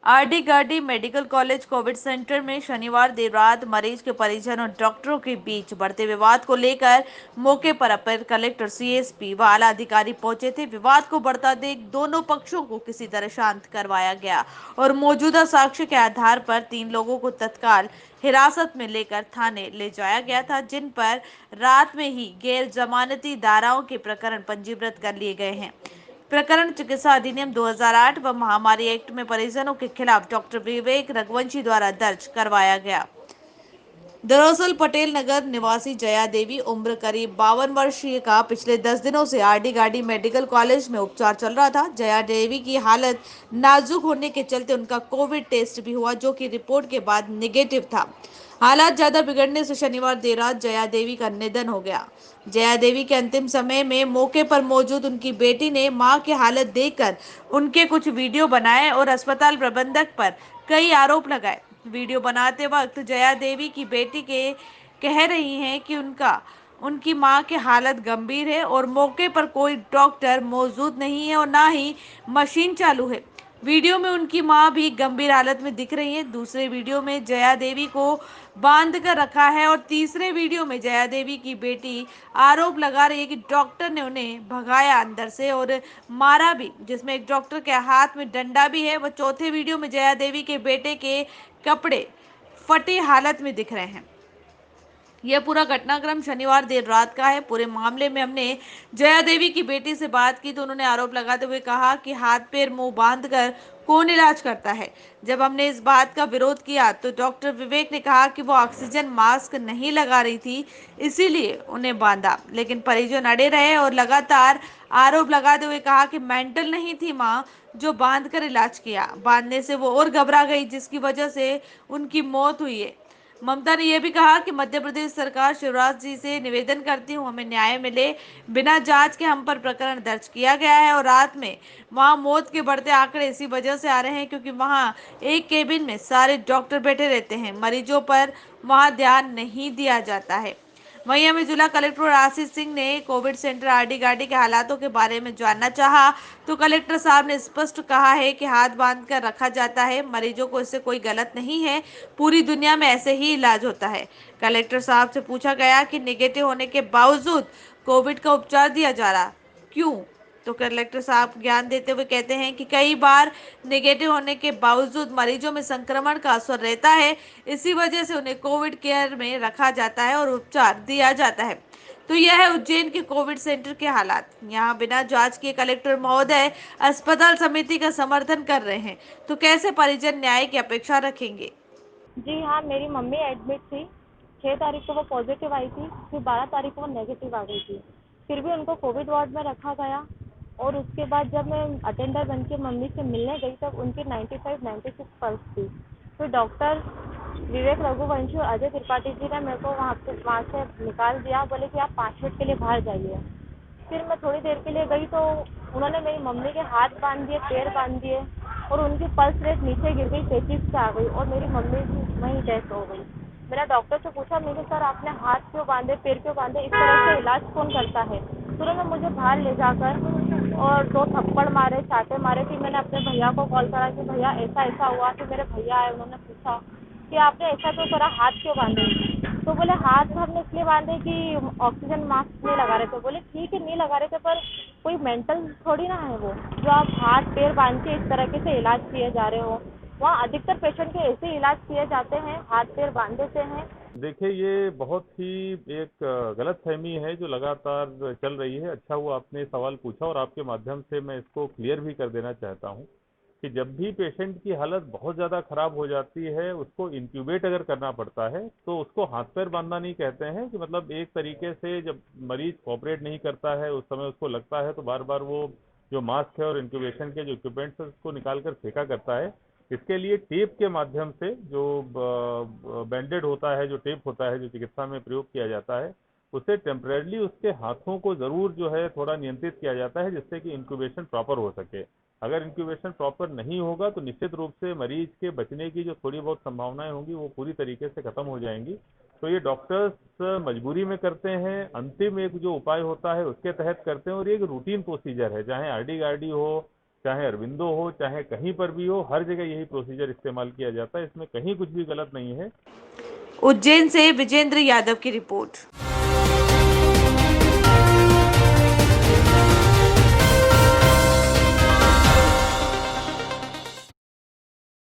RD Gardi medical college Covid centre में शनिवार देर रात मरीज के परिजन और डॉक्टरों के बीच बढ़ते विवाद को लेकर मौके पर अपर कलेक्टर सीएसपी व आला अधिकारी पहुंचे थे। विवाद को बढ़ता देख दोनों पक्षों को किसी तरह शांत करवाया गया और मौजूदा साक्ष्य के आधार पर 3 लोगों को तत्काल हिरासत में लेकर थाने ले जाया गया था, जिन पर रात में ही गैर जमानती धाराओं के प्रकरण पंजीबृत कर लिए गए हैं। प्रकरण चिकित्सा अधिनियम 2008 व महामारी एक्ट में परिजनों के खिलाफ डॉक्टर विवेक रघुवंशी द्वारा दर्ज करवाया गया। दरअसल पटेल नगर निवासी जया देवी उम्र करीब 52 वर्षीय का पिछले 10 दिनों से आरडी गार्डी मेडिकल कॉलेज में उपचार चल रहा था। जया देवी की हालत नाजुक होने के चलते उनका कोविड टेस्ट भी हुआ, जो कि रिपोर्ट के बाद निगेटिव था। हालात ज्यादा बिगड़ने से शनिवार देर रात जया देवी का निधन हो गया। जया देवी के अंतिम समय में मौके पर मौजूद उनकी बेटी ने मां की हालत देखकर उनके कुछ वीडियो बनाए और अस्पताल प्रबंधक पर कई आरोप लगाए। वीडियो बनाते वक्त जया देवी की बेटी के कह रही हैं कि उनकी मां की हालत गंभीर है और मौके पर कोई डॉक्टर मौजूद नहीं है और ना ही मशीन चालू है। वीडियो में उनकी मां भी गंभीर हालत में दिख रही है। दूसरे वीडियो में जया देवी को बांध कर रखा है और तीसरे वीडियो में जया देवी की बेटी आरोप लगा रही है कि डॉक्टर ने उन्हें भगाया अंदर से और मारा भी, जिसमें एक डॉक्टर के हाथ में डंडा भी है। वह चौथे वीडियो में जया देवी के बेटे के कपड़े फटी हालत में दिख रहे हैं। यह पूरा घटनाक्रम शनिवार देर रात का है। पूरे मामले में हमने जया देवी की बेटी से बात की तो उन्होंने आरोप लगाते हुए कहा कि हाथ पैर मुंह बांध कर कौन इलाज करता है। जब हमने इस बात का विरोध किया तो डॉक्टर विवेक ने कहा कि वो ऑक्सीजन मास्क नहीं लगा रही थी, इसीलिए उन्हें बांधा। लेकिन परिजन अड़े रहे और लगातार आरोप लगाते हुए कहा कि मेंटल नहीं थी मां, जो बांध कर इलाज किया। बांधने से वो और घबरा गई, जिसकी वजह से उनकी मौत हुई है। ममता ने यह भी कहा कि मध्य प्रदेश सरकार शिवराज जी से निवेदन करती हूँ, हमें न्याय मिले। बिना जांच के हम पर प्रकरण दर्ज किया गया है और रात में वहां मौत के बढ़ते आंकड़े इसी वजह से आ रहे हैं क्योंकि वहां एक केबिन में सारे डॉक्टर बैठे रहते हैं। मरीजों पर वहां ध्यान नहीं दिया जाता है। वहीं हमें जिला कलेक्टर आशीष सिंह ने कोविड सेंटर आरडी गार्डी के हालातों के बारे में जानना चाहा तो कलेक्टर साहब ने स्पष्ट कहा है कि हाथ बांध कर रखा जाता है, मरीजों को इससे कोई गलत नहीं है, पूरी दुनिया में ऐसे ही इलाज होता है। कलेक्टर साहब से पूछा गया कि निगेटिव होने के बावजूद कोविड का उपचार दिया जा रहा क्यों, तो कलेक्टर साहब ज्ञान देते हुए कहते हैं कि कई बार नेगेटिव होने के बावजूद मरीजों में संक्रमण का असर रहता है, इसी वजह से उन्हें कोविड केयर में रखा जाता है और उपचार दिया जाता है। तो यह है उज्जैन के कोविड सेंटर के हालात। यहाँ बिना जांच किए कलेक्टर महोदय अस्पताल समिति का समर्थन कर रहे हैं, तो कैसे परिजन न्याय की अपेक्षा रखेंगे। जी हाँ, मेरी मम्मी एडमिट थी। 6 तारीख को वो पॉजिटिव आई थी, फिर 12 तारीख को वो नेगेटिव आ गई थी। फिर भी उनको कोविड वार्ड में रखा गया और उसके बाद जब मैं अटेंडर बन के मम्मी से मिलने गई तब उनकी 95-96 पल्स थी। फिर डॉक्टर विवेक रघुवंशी और अजय त्रिपाठी जी ने मेरे को वहाँ से निकाल दिया, बोले कि आप 5 मिनट के लिए बाहर जाइए। फिर मैं थोड़ी देर के लिए गई तो उन्होंने मेरी मम्मी के हाथ बांध दिए, पैर बांध दिए और उनकी पल्स रेट नीचे गिर गई, 33 पे आ गई और मेरी मम्मी की वहीं डेथ हो गई। मैंने डॉक्टर से पूछा, मैंने सर आपने हाथ क्यों बांधे, पैर क्यों बांधे, इस तरह से इलाज कौन करता है। तो उन्होंने मुझे बाहर ले जाकर और 2 थप्पड़ मारे, चाटे मारे। फिर मैंने अपने भैया को कॉल करा कि भैया ऐसा ऐसा हुआ। फिर मेरे भैया आए, उन्होंने पूछा कि आपने ऐसा क्यों करा, हाथ क्यों बांधे। तो बोले हाथ हमने इसलिए बांधे कि ऑक्सीजन मास्क नहीं लगा रहे थे। बोले ठीक है नहीं लगा रहे थे, पर कोई मेंटल थोड़ी ना है वो, जो आप हाथ पैर बांध के इस तरीके से इलाज किए जा रहे हो। वहाँ अधिकतर पेशेंट के ऐसे इलाज किए जाते हैं, हाथ पैर बांध देते हैं। देखिए, ये बहुत ही एक गलतफहमी है जो लगातार चल रही है। अच्छा हुआ आपने सवाल पूछा और आपके माध्यम से मैं इसको क्लियर भी कर देना चाहता हूँ कि जब भी पेशेंट की हालत बहुत ज़्यादा खराब हो जाती है, उसको इंक्यूबेट अगर करना पड़ता है तो उसको हाथ पैर बांधना नहीं कहते हैं। कि मतलब एक तरीके से जब मरीज कोऑपरेट नहीं करता है उस समय उसको लगता है तो बार बार वो जो मास्क है और इंक्यूबेशन के जो इक्विपमेंट्स है उसको निकाल कर फेंका करता है। इसके लिए टेप के माध्यम से जो बैंडेड होता है, जो टेप होता है, जो चिकित्सा में प्रयोग किया जाता है, उससे टेम्परेरली उसके हाथों को जरूर जो है थोड़ा नियंत्रित किया जाता है जिससे कि इंक्यूबेशन प्रॉपर हो सके। अगर इंक्यूबेशन प्रॉपर नहीं होगा तो निश्चित रूप से मरीज के बचने की जो थोड़ी बहुत संभावनाएं होंगी वो पूरी तरीके से खत्म हो जाएंगी। तो ये डॉक्टर्स मजबूरी में करते हैं, अंतिम एक जो उपाय होता है उसके तहत करते हैं और ये एक रूटीन प्रोसीजर है, चाहे आरडी गार्डी हो, चाहे अरविंदो हो, चाहे कहीं पर भी हो, हर जगह यही प्रोसीजर इस्तेमाल किया जाता है। इसमें कहीं कुछ भी गलत नहीं है। उज्जैन से विजेंद्र यादव की रिपोर्ट।